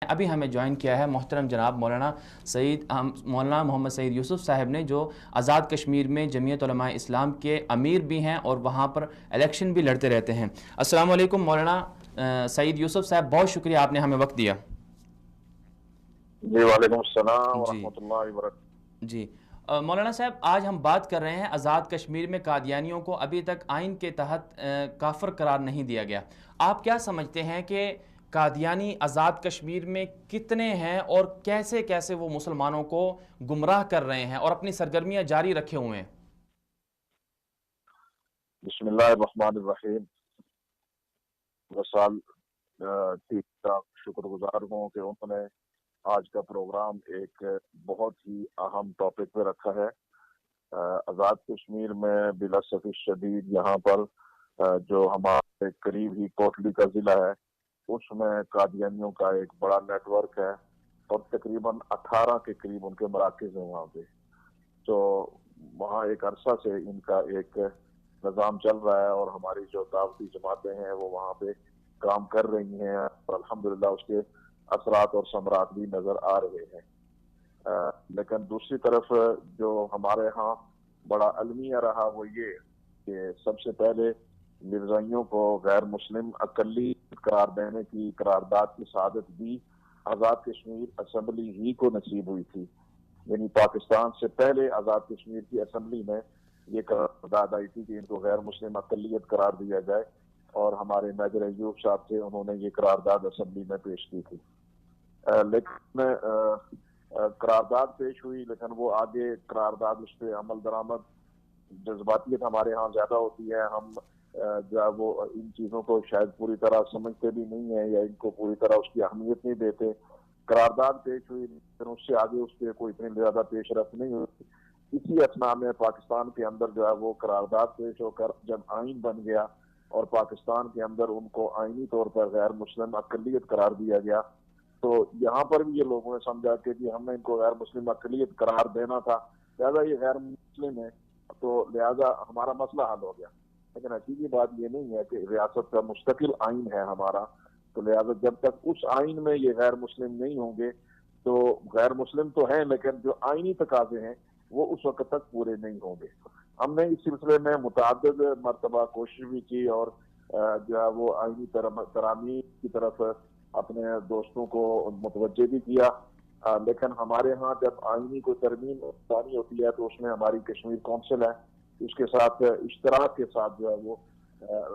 ابھی ہمیں جوائن کیا ہے محترم جناب مولانا محمد سعید یوسف صاحب نے، جو آزاد کشمیر میں جمعیت علماء اسلام کے امیر بھی ہیں اور وہاں پر الیکشن بھی لڑتے رہتے ہیں۔ السلام علیکم مولانا سعید یوسف صاحب، بہت شکریہ آپ نے ہمیں وقت دیا۔ جی وعلیکم السلام جی ورحمۃ اللہ وبرکاتہ۔ جی مولانا صاحب، آج ہم بات کر رہے ہیں آزاد کشمیر میں قادیانیوں کو ابھی تک آئین کے تحت کافر قرار نہیں دیا گیا۔ آپ کیا سمجھتے ہیں کہ قادیانی آزاد کشمیر میں کتنے ہیں اور کیسے کیسے وہ مسلمانوں کو گمراہ کر رہے ہیں اور اپنی سرگرمیاں جاری رکھے ہوئے ہیں؟ بسم اللہ الرحمن الرحیم۔ وسال ٹھیک ٹھاک شکر گزار ہوں کہ انہوں نے آج کا پروگرام ایک بہت ہی اہم ٹاپک پہ رکھا ہے۔ آزاد کشمیر میں بالاسف شدید یہاں پر جو ہمارے قریب ہی کوٹلی کا ضلع ہے، اس میں قادیانیوں کا ایک بڑا نیٹ ورک ہے اور تقریباً 18 کے قریب ان کے مراکز ہیں وہاں پہ۔ تو وہاں ایک عرصہ سے ان کا ایک نظام چل رہا ہے اور ہماری جو دعوتی جماعتیں ہیں وہ وہاں پہ کام کر رہی ہیں اور الحمدللہ اس کے اثرات اور ثمرات بھی نظر آ رہے ہیں۔ لیکن دوسری طرف جو ہمارے ہاں بڑا المیہ رہا وہ یہ کہ سب سے پہلے مرزائیوں کو غیر مسلم اقلی قرار دینے کی قرارداد کی سعادت بھی آزاد کشمیر اسمبلی ہی کو نصیب ہوئی تھی۔ یعنی پاکستان سے پہلے آزاد کشمیر کی اسمبلی میں یہ قرارداد آئی تھی کہ ان کو غیر مسلم اقلیت قرار دیا جائے، اور ہمارے میجر ایوب صاحب تھے، انہوں نے یہ قرارداد اسمبلی میں پیش کی تھی۔ لیکن قرارداد پیش ہوئی، لیکن وہ آگے قرارداد اس پہ عمل درآمد، جذباتیت ہمارے ہاں زیادہ ہوتی ہے، ہم جو ہے وہ ان چیزوں کو شاید پوری طرح سمجھتے بھی نہیں ہیں یا ان کو پوری طرح اس کی اہمیت نہیں دیتے۔ قرارداد پیش ہوئی لیکن اس سے آگے اس پہ کوئی اتنی زیادہ پیش رفت نہیں ہوئی۔ اسی اثناء میں پاکستان کے اندر جو ہے وہ قرارداد پیش ہو کر جب آئین بن گیا اور پاکستان کے اندر ان کو آئینی طور پر غیر مسلم اقلیت قرار دیا گیا، تو یہاں پر بھی یہ لوگوں نے سمجھا کہ جی ہم نے ان کو غیر مسلم اقلیت قرار دینا تھا، لہذا یہ غیر مسلم ہے تو لہذا ہمارا مسئلہ حل ہو گیا۔ لیکن حقیقی بات یہ نہیں ہے کہ ریاست کا مستقل آئین ہے ہمارا، تو لہذا جب تک اس آئین میں یہ غیر مسلم نہیں ہوں گے تو غیر مسلم تو ہیں لیکن جو آئینی تقاضے ہیں وہ اس وقت تک پورے نہیں ہوں گے۔ ہم نے اس سلسلے میں متعدد مرتبہ کوشش بھی کی اور جو ہے وہ آئینی ترامیم کی طرف اپنے دوستوں کو متوجہ بھی کیا، لیکن ہمارے ہاں جب آئینی کوئی ترمیم لانی ہوتی ہے تو اس میں ہماری کشمیر کونسل ہے، اس کے ساتھ اشتراک کے ساتھ جو ہے وہ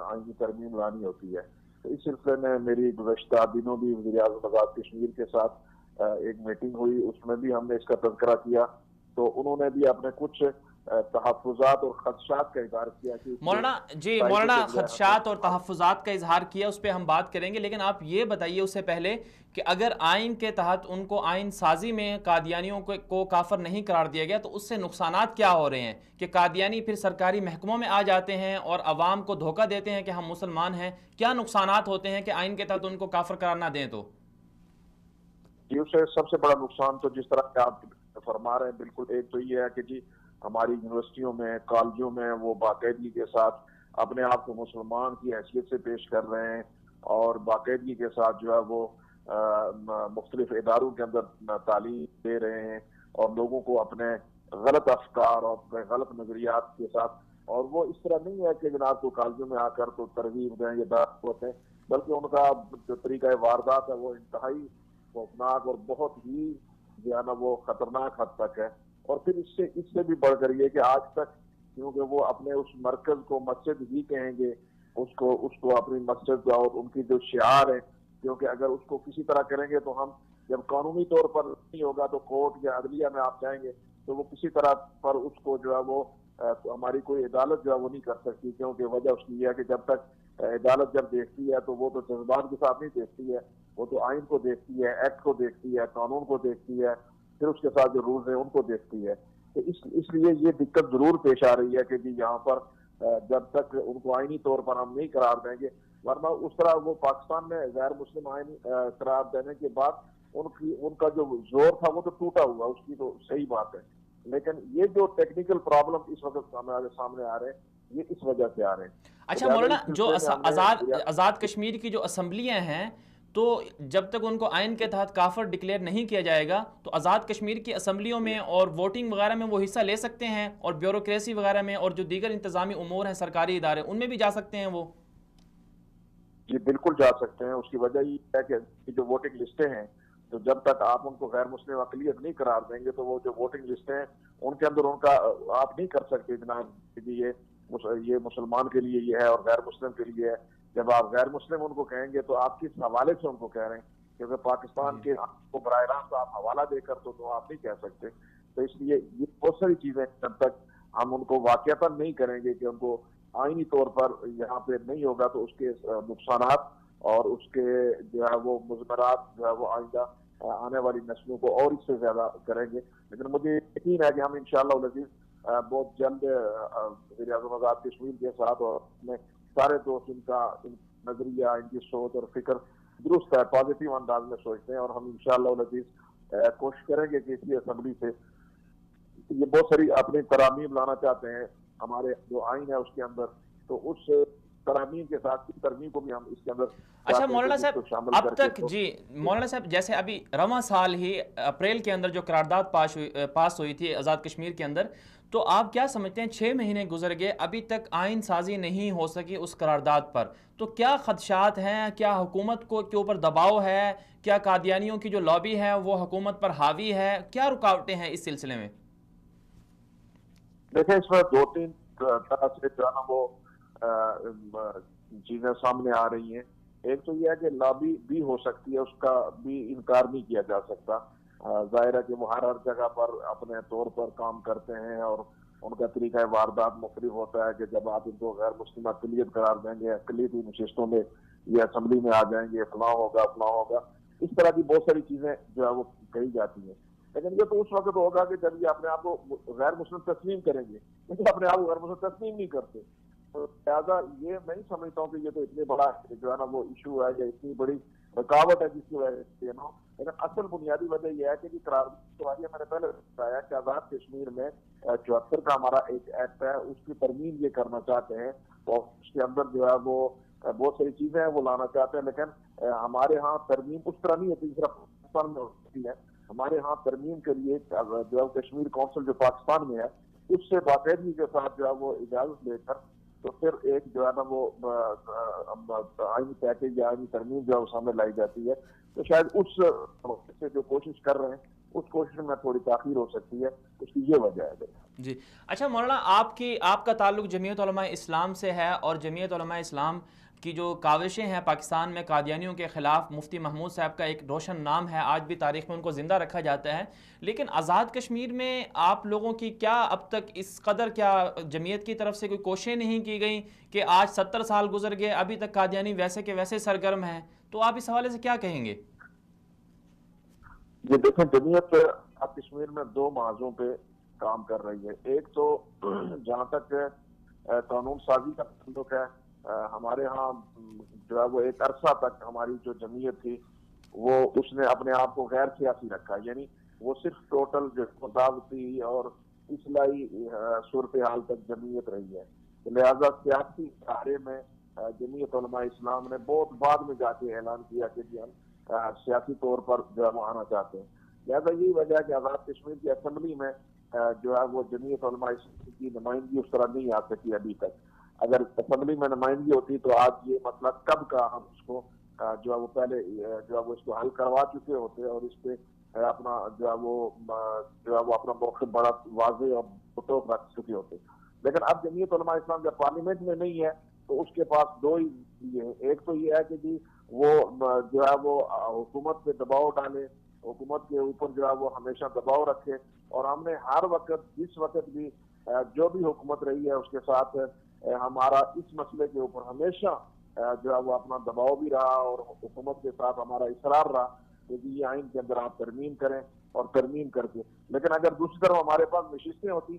آئینی ترمیم لانی ہوتی ہے۔ تو اس سلسلے میں میری گزشتہ دنوں بھی وزیر اعظم آزاد کشمیر کے ساتھ ایک میٹنگ ہوئی، اس میں بھی ہم نے اس کا تذکرہ کیا، تو انہوں نے بھی اپنے کچھ تحفظات اور خدشات کا اظہار کیا کہ مولانا خدشات اور تحفظات کا اظہار کیا، اس پہ ہم بات کریں گے، لیکن آپ یہ بتائیے اس سے پہلے کہ اگر آئین کے تحت ان کو آئین سازی میں قادیانیوں کو کافر نہیں قرار دیا گیا تو اس سے نقصانات کیا ہو رہے ہیں کہ قادیانی پھر سرکاری محکموں میں آ جاتے ہیں اور عوام کو دھوکہ دیتے ہیں کہ ہم مسلمان ہیں؟ کیا نقصانات ہوتے ہیں کہ آئین کے تحت ان کو کافر قرار نہ دیں؟ تو جی اس سے سب سے بڑا نقصان تو جس طرح کہ آپ فرما رہے ہیں بالکل ایک تو یہ ہے کہ جی ہماری یونیورسٹیوں میں کالجوں میں وہ باقاعدگی کے ساتھ اپنے آپ کو مسلمان کی حیثیت سے پیش کر رہے ہیں اور باقاعدگی کے ساتھ جو ہے وہ مختلف اداروں کے اندر تعلیم دے رہے ہیں اور لوگوں کو اپنے غلط افکار اور اپنے غلط نظریات کے ساتھ، اور وہ اس طرح نہیں ہے کہ جناب کو کالجوں میں آ کر تو ترغیب دیں یا دعوت دیں، بلکہ ان کا جو طریقہ واردات ہے وہ انتہائی خوفناک اور بہت ہی جو ہے نا وہ خطرناک حد تک ہے۔ اور پھر اس سے بھی بڑھ کر یہ کہ آج تک کیونکہ وہ اپنے اس مرکز کو مسجد ہی کہیں گے، اس کو اپنی مسجد اور ان کی جو شعار ہے، کیونکہ اگر اس کو کسی طرح کریں گے تو ہم جب قانونی طور پر نہیں ہوگا تو کورٹ یا عدلیہ میں آپ جائیں گے تو وہ کسی طرح پر اس کو جو ہے وہ ہماری کوئی عدالت جو ہے وہ نہیں کر سکتی، کیونکہ وجہ اس کی یہ ہے کہ جب تک عدالت جب دیکھتی ہے تو وہ تو جذبات کے ساتھ نہیں دیکھتی ہے، وہ تو آئین کو دیکھتی ہے، ایکٹ کو دیکھتی ہے، قانون کو دیکھتی ہے، پھر اس کے ساتھ جو رولز ہیں ان کو دیکھتی ہے۔ تو اس لیے یہ دقت ضرور پیش آ رہی ہے کہ جی یہاں پر جب تک ان کو آئینی طور پر ہم نہیں قرار دیں گے، ورنہ اس طرح وہ پاکستان میں غیر مسلم آئینی قرار دینے کے بعد ان کا جو زور تھا وہ تو ٹوٹا ہوا، اس کی تو صحیح بات ہے، لیکن یہ جو ٹیکنیکل پرابلم اس وقت ہمارے سامنے آ رہے ہیں یہ اس وجہ سے آ رہے ہیں۔ اچھا مولانا، جو آزاد کشمیر کی جو اسمبلیاں ہیں تو جب تک ان کو آئین کے تحت کافر ڈکلیئر نہیں کیا جائے گا تو آزاد کشمیر کی اسمبلیوں میں اور ووٹنگ وغیرہ میں وہ حصہ لے سکتے ہیں، اور بیوروکریسی وغیرہ میں اور جو دیگر انتظامی امور ہیں سرکاری ادارے ان میں بھی جا سکتے ہیں وہ؟ جی بالکل جا سکتے ہیں. اس کی وجہ یہ ہے کہ جو ووٹنگ لسٹیں ہیں، تو جب تک آپ ان کو غیر مسلم اقلیت نہیں قرار دیں گے تو وہ جو ووٹنگ لسٹیں ہیں ان کے اندر ان کا آپ نہیں کر سکتے جناب کہ یہ مسلمان کے لیے یہ ہے اور غیر مسلم کے لیے ہے. جب آپ غیر مسلم ان کو کہیں گے تو آپ کس حوالے سے ان کو کہہ رہے ہیں؟ کیونکہ پاکستان کے کو براہ راست آپ حوالہ دے کر تو آپ نہیں کہہ سکتے. تو اس لیے یہ بہت ساری چیزیں جب تک ہم ان کو واقعتاً نہیں کریں گے کہ ان کو آئینی طور پر یہاں پہ نہیں ہوگا تو اس کے نقصانات اور اس کے جو ہے وہ مضمرات جو ہے وہ آئندہ آنے والی نسلوں کو اور اس سے زیادہ کریں گے. لیکن مجھے یقین ہے کہ ہم انشاءاللہ العزیز بہت جلد وزیر اعظم آزاد کشمیر کے ساتھ اور اپنے سارے دوست ان کا نظریہ، ان کی سوچ اور فکر درست ہے، پازیٹیو انداز میں سوچتے ہیں، اور ہم انشاءاللہ العزیز کوشش کریں گے کہ اسی اسمبلی سے یہ بہت ساری اپنی ترامیم لانا چاہتے ہیں ہمارے جو آئین ہے اس کے اندر، تو اس ترامیم کے ساتھ ترمیم کو بھی ہم اس کے اندر اچھا چاہتے ہیں مولانا کہ اس صاحب، کو شامل اب کر کے. تک جی مولانا صاحب جیسے ابھی رواں سال ہی اپریل کے اندر جو قرارداد پاس ہوئی تھی آزاد کشمیر کے اندر، تو آپ کیا سمجھتے ہیں 6 مہینے گزر گئے ابھی تک آئین سازی نہیں ہو سکی اس قرارداد پر، تو کیا خدشات ہیں؟ کیا حکومت کے اوپر دباؤ ہے؟ کیا قادیانیوں کی جو لابی ہے وہ حکومت پر حاوی ہے؟ کیا رکاوٹیں ہیں اس سلسلے میں؟ دیکھیں اس میں دو تین طرح سے جو ہے نا وہ چیزیں سامنے آ رہی ہیں. ایک تو یہ ہے کہ لابی بھی ہو سکتی ہے، اس کا بھی انکار نہیں کیا جا سکتا. ظاہر ہے کہ وہ ہر جگہ پر اپنے طور پر کام کرتے ہیں اور ان کا طریقہ واردات مختلف ہوتا ہے کہ جب آپ ان کو غیر مسلم اقلیت قرار دیں گے، اقلیتی نشستوں میں یہ اسمبلی میں آ جائیں گے، فلاں ہوگا فلاں ہوگا، اس طرح کی بہت ساری چیزیں جو ہے وہ کہی جاتی ہیں. لیکن یہ تو اس وقت ہوگا کہ جب یہ اپنے آپ کو غیر مسلم تسلیم کریں گے، لیکن اپنے آپ کو غیر مسلم تسلیم نہیں کرتے. تو لہٰذا یہ میں نہیں سمجھتا ہوں کہ یہ تو اتنے بڑا جو ہے نا وہ ایشو ہے یا اتنی بڑی رکاوٹ ہے جس کی وجہ سے نا. لیکن اصل بنیادی وجہ یہ ہے کہ قرارداد میں نے پہلے بتایا کہ آزاد کشمیر میں 74 کا ہمارا ایک ایکٹ ہے، اس کی ترمیم یہ کرنا چاہتے ہیں اور اس کے اندر جو ہے وہ بہت ساری چیزیں ہیں وہ لانا چاہتے ہیں. لیکن ہمارے ہاں ترمیم اس طرح نہیں ہوتی جس طرح پاکستان میں ہوتی ہے. ہمارے ہاں ترمیم کے لیے جو ہے کشمیر کونسل جو پاکستان میں ہے اس سے باقاعدگی کے ساتھ جو ہے وہ اجازت لے کر تو پھر ایک جو ہے نا وہ آئینی پیکیج یا آئینی ترمیم جو ہے وہ سامنے لائی جاتی ہے. تو شاید اس سے جو کوشش کر رہے ہیں اس کوشش میں تھوڑی تاخیر ہو سکتی ہے، اس کی یہ وجہ ہے. جی اچھا مولانا، آپ کا تعلق جمعیت علماء اسلام سے ہے، اور جمعیت علماء اسلام کی جو کاوشیں ہیں پاکستان میں قادیانیوں کے خلاف، مفتی محمود صاحب کا ایک روشن نام ہے، آج بھی تاریخ میں ان کو زندہ رکھا جاتا ہے. لیکن آزاد کشمیر میں آپ لوگوں کی کیا اب تک اس قدر کیا جمعیت کی طرف سے کوئی کوششیں نہیں کی گئیں کہ آج 70 سال گزر گئے ابھی تک قادیانی ویسے کے ویسے سرگرم ہیں؟ تو آپ اس حوالے سے کیا کہیں گے؟ یہ دیکھیں جمعیت کشمیر میں دو موضوعوں پہ کام کر رہی ہے. ایک تو جہاں تک قانون سازی کا تعلق ہے، ہمارے ہاں جو ہے وہ ایک عرصہ تک ہماری جو جمعیت تھی وہ اس نے اپنے آپ کو غیر سیاسی رکھا، یعنی وہ صرف ٹوٹل جو قضاوتی اور اصلاحی صورتحال تک جمعیت رہی ہے. لہذا سیاسی ادارے میں جمعیت علماء اسلام نے بہت بعد میں جا کے اعلان کیا کہ جی ہم سیاسی طور پر جو ہے وہ آنا چاہتے ہیں. لہذا یہی وجہ ہے کہ آزاد کشمیر کی اسمبلی میں جو ہے وہ جمعیت علماء اسلام کی نمائندگی اس طرح نہیں آ سکی ابھی تک. اگر اسمبلی میں نمائندگی ہوتی تو آج یہ مسئلہ کب کا ہم اس کو جو ہے وہ پہلے جو ہے وہ اس کو حل کروا چکے ہوتے اور اس پہ اپنا جو ہے وہ اپنا موقف بڑا واضح اور ٹوک رکھ چکے ہوتے. لیکن اب جمعیت علماء اسلام جب پارلیمنٹ میں نہیں ہے تو اس کے پاس دو ہی ہے. ایک تو یہ ہے کہ جی وہ جو ہے وہ حکومت پہ دباؤ ڈالے، حکومت کے اوپر جو ہے وہ ہمیشہ دباؤ رکھے، اور ہم نے ہر وقت جس وقت بھی جو بھی حکومت رہی ہے اس کے ساتھ ہمارا اس مسئلے کے اوپر ہمیشہ جو ہے وہ اپنا دباؤ بھی رہا اور حکومت کے ساتھ ہمارا اصرار رہا کہ یہ آئین کے اندر آپ ترمیم کریں اور ترمیم کر کے. لیکن اگر دوسری طرف ہمارے پاس نشستیں ہوتی